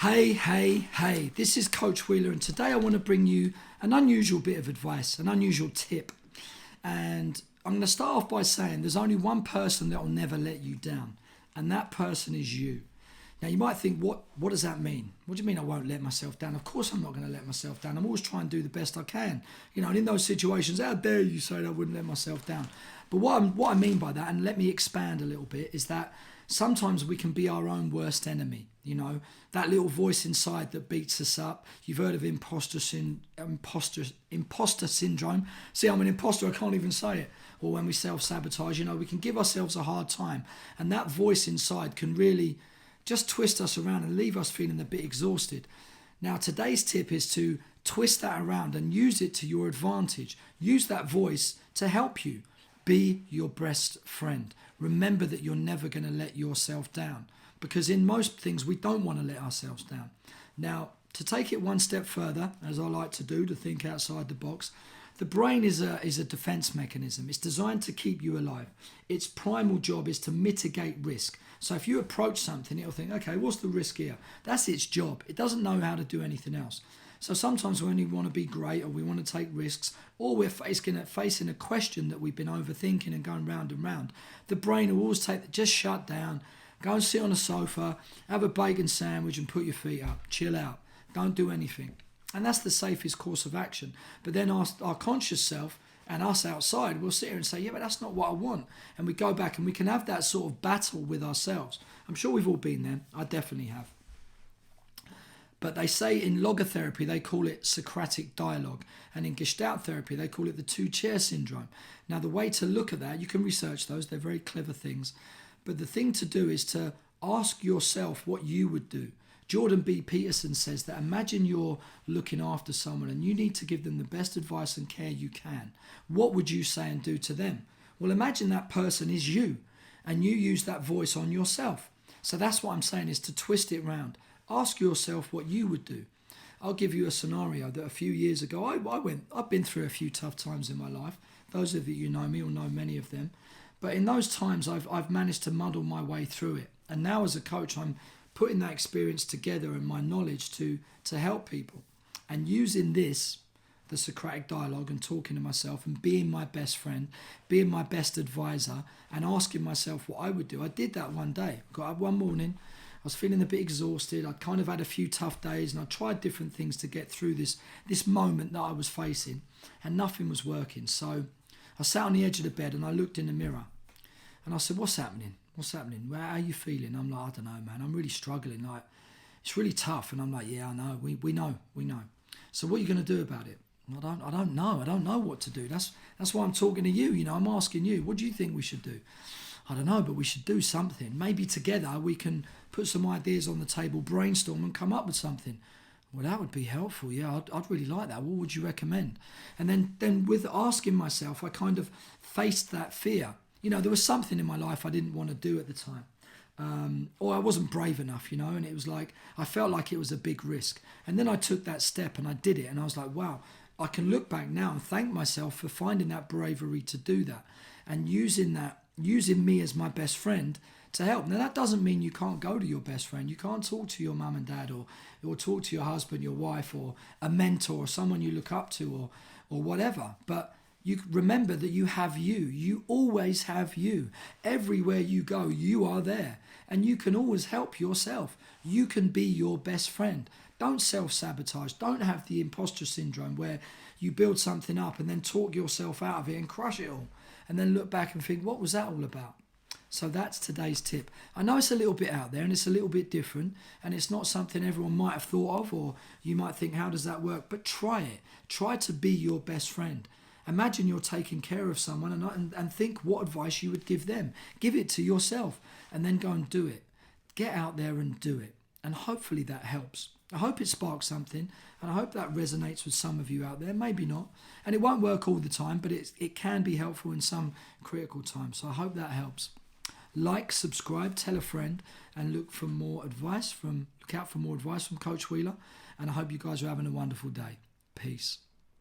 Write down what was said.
Hey, this is Coach Wheeler, and today I want to bring you an unusual bit of advice, an unusual tip. And I'm going to start off by saying there's only one person that will never let you down, and that person is you. Now, you might think, what does that mean? What do you mean I won't let myself down? Of course I'm not going to let myself down. I'm always trying to do the best I can. And in those situations, how dare you say that I wouldn't let myself down? But what I mean by that, and let me expand a little bit, is that sometimes we can be our own worst enemy. That little voice inside that beats us up. You've heard of imposter syndrome. See, I'm an imposter, I can't even say it. Or when we self-sabotage, we can give ourselves a hard time. And that voice inside can really just twist us around and leave us feeling a bit exhausted. Now, today's tip is to twist that around and use it to your advantage. Use that voice to help you. Be your best friend. Remember that you're never going to let yourself down, because in most things we don't want to let ourselves down. Now, to take it one step further, as I like to do, to think outside the box, the brain is a defense mechanism. It's designed to keep you alive. Its primal job is to mitigate risk. So if you approach something, it'll think, okay, what's the risk here? That's its job. It doesn't know how to do anything else. So sometimes when we want to be great, or we want to take risks, or we're facing a question that we've been overthinking and going round and round, the brain will always just shut down, go and sit on a sofa, have a bacon sandwich and put your feet up, chill out, don't do anything. And that's the safest course of action. But then our conscious self and us outside will sit here and say, yeah, but that's not what I want. And we go back and we can have that sort of battle with ourselves. I'm sure we've all been there. I definitely have. But they say in logotherapy, they call it Socratic dialogue. And in Gestalt therapy, they call it the two-chair syndrome. Now, the way to look at that, you can research those. They're very clever things. But the thing to do is to ask yourself what you would do. Jordan B. Peterson says that imagine you're looking after someone and you need to give them the best advice and care you can. What would you say and do to them? Well, imagine that person is you and you use that voice on yourself. So that's what I'm saying, is to twist it round. Ask yourself what you would do. I'll give you a scenario that a few years ago, I've been through a few tough times in my life. Those of you who know me will know many of them. But in those times, I've managed to muddle my way through it. And now as a coach, I'm putting that experience together and my knowledge to help people. And using this, the Socratic dialogue, and talking to myself and being my best friend, being my best advisor, and asking myself what I would do. I did that one day. Got up one morning, I was feeling a bit exhausted. I'd kind of had a few tough days and I tried different things to get through this moment that I was facing, and nothing was working. So I sat on the edge of the bed and I looked in the mirror and I said, what's happening? What's happening? How are you feeling? I'm like, I don't know, man. I'm really struggling. Like, it's really tough. And I'm like, yeah, I know. We know. So what are you going to do about it? I don't know. I don't know what to do. That's why I'm talking to you. I'm asking you. What do you think we should do? I don't know, but we should do something. Maybe together we can put some ideas on the table, brainstorm and come up with something. Well, that would be helpful. Yeah, I'd really like that. What would you recommend? And then with asking myself, I kind of faced that fear. There was something in my life I didn't want to do at the time. Or I wasn't brave enough, and it was like, I felt like it was a big risk. And then I took that step and I did it. And I was like, wow, I can look back now and thank myself for finding that bravery to do that and using me as my best friend to help. Now, that doesn't mean you can't go to your best friend. You can't talk to your mum and dad or talk to your husband, your wife, or a mentor or someone you look up to or whatever. But you remember that you have you. You always have you. Everywhere you go, you are there. And you can always help yourself. You can be your best friend. Don't self-sabotage. Don't have the imposter syndrome where you build something up and then talk yourself out of it and crush it all. And then look back and think, what was that all about? So that's today's tip. I know it's a little bit out there and it's a little bit different and it's not something everyone might have thought of, or you might think, how does that work? But try it. Try to be your best friend. Imagine you're taking care of someone and think what advice you would give them. Give it to yourself and then go and do it. Get out there and do it. And hopefully that helps. I hope it sparks something, and I hope that resonates with some of you out there. Maybe not. And it won't work all the time, but it can be helpful in some critical times. So I hope that helps. Like, subscribe, tell a friend, and look out for more advice from Coach Wheeler. And I hope you guys are having a wonderful day. Peace.